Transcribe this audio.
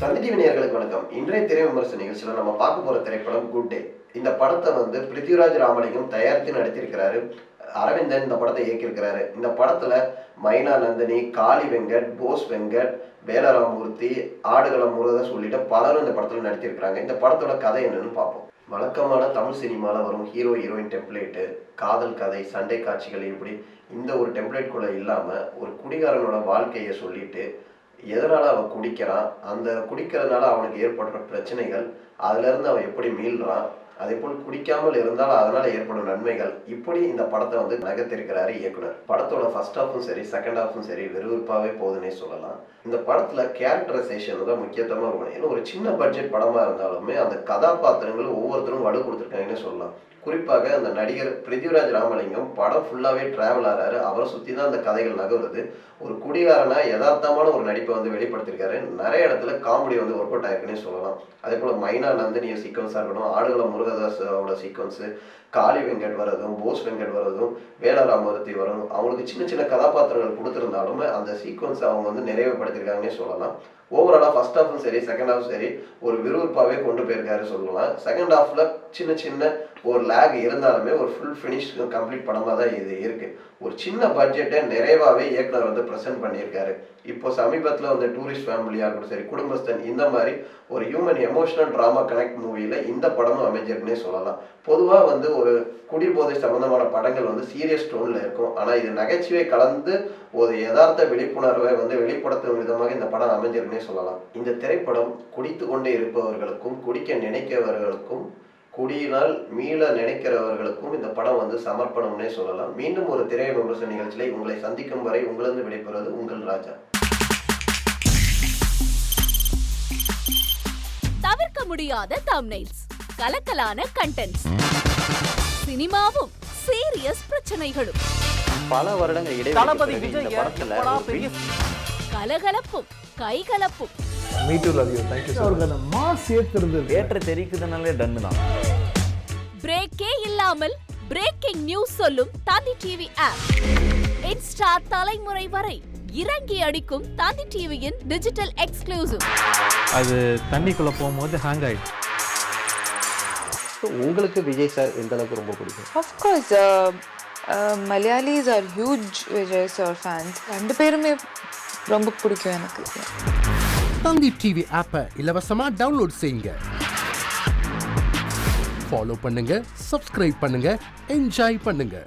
தந்தி TV நேயர்களுக்கு வணக்கம். இன்றைய திரை விமர்சன நிகழ்ச்சியில நம்ம பார்க்க போற திரைப்படம் குட் டே. இந்த படத்தை பிருத்திவிராஜ் ராமலிங்கம் தயாரித்து நடித்திருக்கிறாரு. அரவிந்தன் இந்த படத்தை இயக்கியிருக்கிறாரு. இந்த படத்துல மைனா நந்தினி, காளி வெங்கட், போஸ் வெங்கட், வேலராமூர்த்தி, ஆடுகளம் முருகதாஸ் உள்ளிட்ட பலரும் இந்த படத்துல நடித்திருக்கிறாங்க. இந்த படத்தோட கதை என்னன்னு பார்ப்போம். வழக்கமான தமிழ் சினிமால வரும் ஹீரோ ஹீரோயின் டெம்ப்ளேட்டு, காதல் கதை, சண்டை காட்சிகள் இப்படி இந்த ஒரு டெம்ப்ளேட்குள்ள இல்லாம ஒரு குடிகாரனோட வாழ்க்கையை சொல்லிட்டு எதனால அவன் குடிக்கிறான், அந்த குடிக்கிறதுனால அவனுக்கு ஏற்படுற பிரச்சனைகள், அதுல இருந்து அவன் எப்படி மீள்றான், அதே போல் குடிக்காமல் இருந்தால் அதனால ஏற்படும் நன்மைகள், இப்படி இந்த படத்தை நகர்த்திருக்கிறாரு இயக்குனர். படத்தோட ஃபர்ஸ்ட் ஹாஃபும் சரி செகண்ட் ஹாஃபும் சரி விறுவிறுப்பாவே போகுதுன்னே சொல்லலாம். இந்த படத்துல கேரக்டரைசேஷன் தான் முக்கியத்துவமா இருக்கணும். ஏன்னா ஒரு சின்ன பட்ஜெட் படமா இருந்தாலுமே அந்த கதாபாத்திரங்கள் ஒவ்வொருத்தரும் வலு கொடுத்துருக்காங்கன்னு சொல்லலாம். குறிப்பாக அந்த நடிகர் பிருத்திவிராஜ் ராமலிங்கம் படம் ஃபுல்லாவே டிராவல் ஆறாரு. அவரை சுத்தி தான் அந்த கதைகள் நகருது. ஒரு குடிகாரனா யதார்த்தமான ஒரு நடிப்பை வெளிப்படுத்திருக்காரு. நிறைய இடத்துல காமெடி ஒர்க் அவுட் ஆயிருக்குன்னே சொல்லலாம். அதே போல மைனா நந்தினிய சீக்வன்ஸா இருக்கட்டும், ஆடுகளம் முருகதாஸோட சீக்வன்ஸு, காளி வெங்கட் வரதும், போஸ் வெங்கட் வரதும், வேலராமூர்த்தி வரதும், அவங்களுக்கு சின்ன சின்ன கதாபாத்திரங்கள் கொடுத்துருந்தாலுமே அந்த சீக்வன்ஸ் அவங்க நிறைவுபடுத்திருக்காங்கன்னே சொல்லலாம். ஓவராலா ஃபர்ஸ்ட் ஹாஃபும் சரி செகண்ட் ஹாஃப் சரி ஒரு விறுவிறுப்பாவே கொண்டு போயிருக்காரு சொல்லலாம். செகண்ட் ஹாஃப்ல சின்ன சின்ன ஒரு லேக் இருந்தாலுமே ஒரு ஃபுல் ஃபினிஷ் கம்ப்ளீட் படமா தான் இது இருக்கு. ஒரு சின்ன பட்ஜெட்டை நிறைவாவே இயக்குனர் பிரசன்ட் பண்ணியிருக்காரு. இப்போ சமீபத்தில் டூரிஸ்ட் ஃபேமிலியா இருக்கட்டும் சரி, குடும்பஸ்தன், இந்த மாதிரி ஒரு ஹியூமன் எமோஷனல் டிராமா கனெக்ட் மூவில இந்த படமும் அமைஞ்சிருக்குன்னே சொல்லலாம். பொதுவாக ஒரு குடிபோதை சம்பந்தமான படங்கள் சீரியஸ் டோன்ல இருக்கும். ஆனா இது நகைச்சுவை கலந்து ஒரு யதார்த்த விழிப்புணர்வை வெளிப்படுத்தும் விதமாக இந்த படம் அமைஞ்சிருக்குன்னே சொல்லலாம். இந்த திரைப்படம் குடித்து கொண்டே இருப்பவர்களுக்கும், குடிக்க நினைக்கிறவர்களுக்கும், குடியினால் மீள நினைக்கிறவர்களுக்கும் இந்த படம் சமர்ப்பணம்னே சொல்லலாம். மீண்டும் ஒரு திரை விமர்சன நிகழ்ச்சியை உங்களை சந்திக்கும் வரை உங்களிருந்து விடைபெறுவது உங்கள் ராஜா. தவிர்க்க முடியாத தம்ப்நெயில்ஸ், கலக்கலான கண்டென்ட்ஸ், சினிமாவும் சீரியஸ் பிரச்சனைகளும், பல வருடங்கள் இடைவெளி இந்த படத்துல கலகலப்பும் கைகலப்பும். Me too, love you. Thank you so much. Mass ஏத்துறது தியேட்டர் தெரிக்குதுனாலே டன் தான். பிரேக்கே இல்லாமல் பிரேக்கிங் நியூஸ் சொல்லும் தந்தி டிவி ஆப். இன்ஸ்டா தலைமுறை வரை இறங்கி அடிக்கும் தந்தி டிவியின் டிஜிட்டல் எக்ஸ்க்ளூசிவ். அது தண்ணிக்குள்ள போகும்போது ஹேங் ஆயிடுச்சு. உங்களுக்கு விஜய் சார் எந்த அளவுக்கு ரொம்ப பிடிக்கும்? Of course, Malayalis are huge Vijay sir fans. ரெண்டு பேருமே ரொம்ப பிடிக்கும் எனக்கு. தந்தி டிவி ஆப்பை இலவசமா டவுன்லோட் செய்யுங்க. ஃபாலோ பண்ணுங்க, சப்ஸ்கிரைப் பண்ணுங்க, என்ஜாய் பண்ணுங்க.